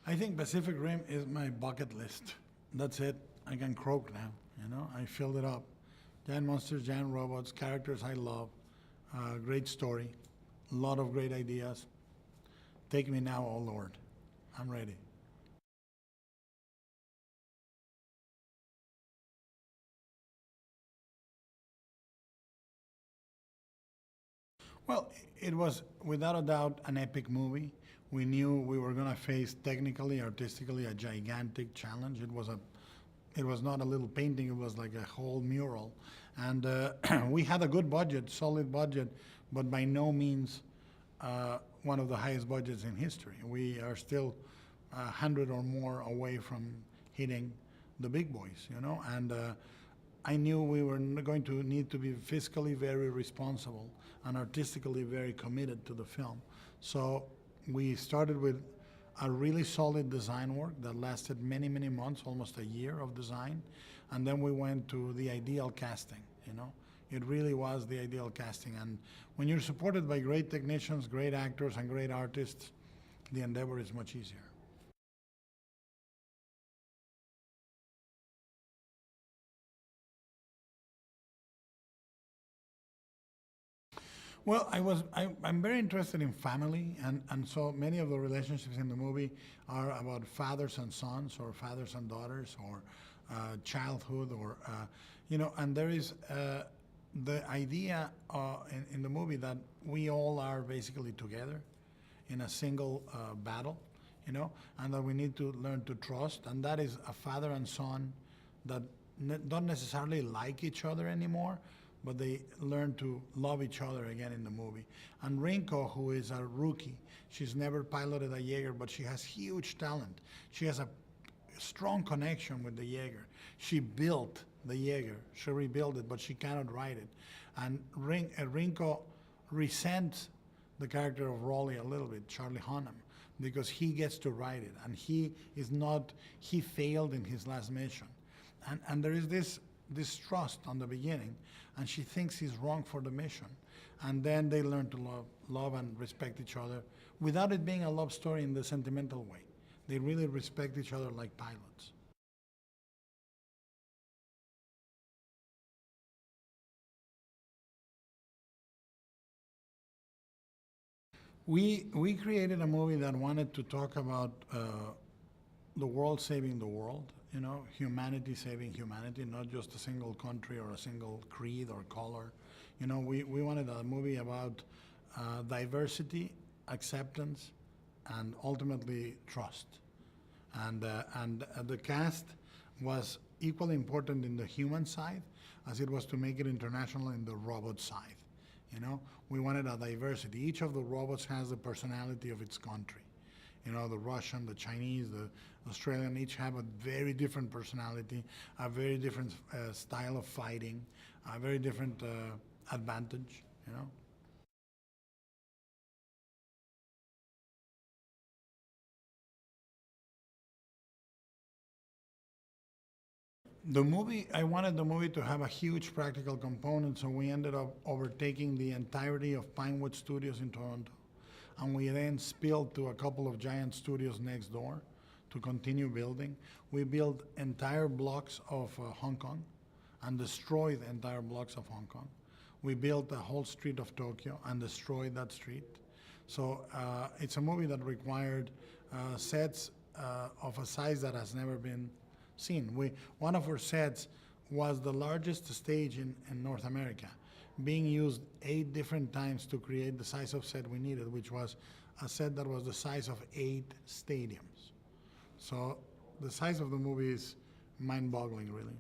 I think Pacific Rim is my bucket list. That's it. I can croak now. I filled it up. Giant monsters, giant robots, characters I love, great story, a lot of great ideas. Take me now, oh Lord. I'm ready. Well, it was without a doubt an epic movie. We knew we were going to face technically, artistically, a gigantic challenge. It was not a little painting; it was like a whole mural, and we had a good budget, solid budget, but by no means one of the highest budgets in history. We are still 100 or more away from hitting the big boys, and I knew we were going to need to be fiscally very responsible and artistically very committed to the film. So we started with a really solid design work that lasted many, many months, almost a year of design. And then we went to the ideal casting. It really was the ideal casting. And when you're supported by great technicians, great actors, and great artists, the endeavor is much easier. Well, I'm very interested in family, and so many of the relationships in the movie are about fathers and sons, or fathers and daughters, or childhood, or and there is the idea in the movie that we all are basically together in a single battle, and that we need to learn to trust, and that is a father and son that don't necessarily like each other anymore, but they learn to love each other again in the movie. And Rinko, who is a rookie, she's never piloted a Jaeger, but she has huge talent. She has a strong connection with the Jaeger. She built the Jaeger. She rebuilt it, but she cannot ride it. And Rinko resents the character of Rolly a little bit, Charlie Hunnam, because he gets to ride it, and he failed in his last mission. And there is this distrust on the beginning, and she thinks he's wrong for the mission. And then they learn to love and respect each other without it being a love story in the sentimental way. They really respect each other like pilots. We created a movie that wanted to talk about the world saving the world, humanity saving humanity, not just a single country or a single creed or color. We wanted a movie about diversity, acceptance, and ultimately trust. And the cast was equally important in the human side as it was to make it international in the robot side. We wanted a diversity. Each of the robots has the personality of its country. The Russian, the Chinese, the Australian, each have a very different personality, a very different style of fighting, a very different advantage. I wanted the movie to have a huge practical component, so we ended up overtaking the entirety of Pinewood Studios in Toronto. And we then spilled to a couple of giant studios next door to continue building. We built entire blocks of Hong Kong and destroyed entire blocks of Hong Kong. We built a whole street of Tokyo and destroyed that street. So it's a movie that required sets of a size that has never been seen. One of our sets was the largest stage in North America, being used 8 different times to create the size of set we needed, which was a set that was the size of 8 stadiums. So the size of the movie is mind-boggling, really.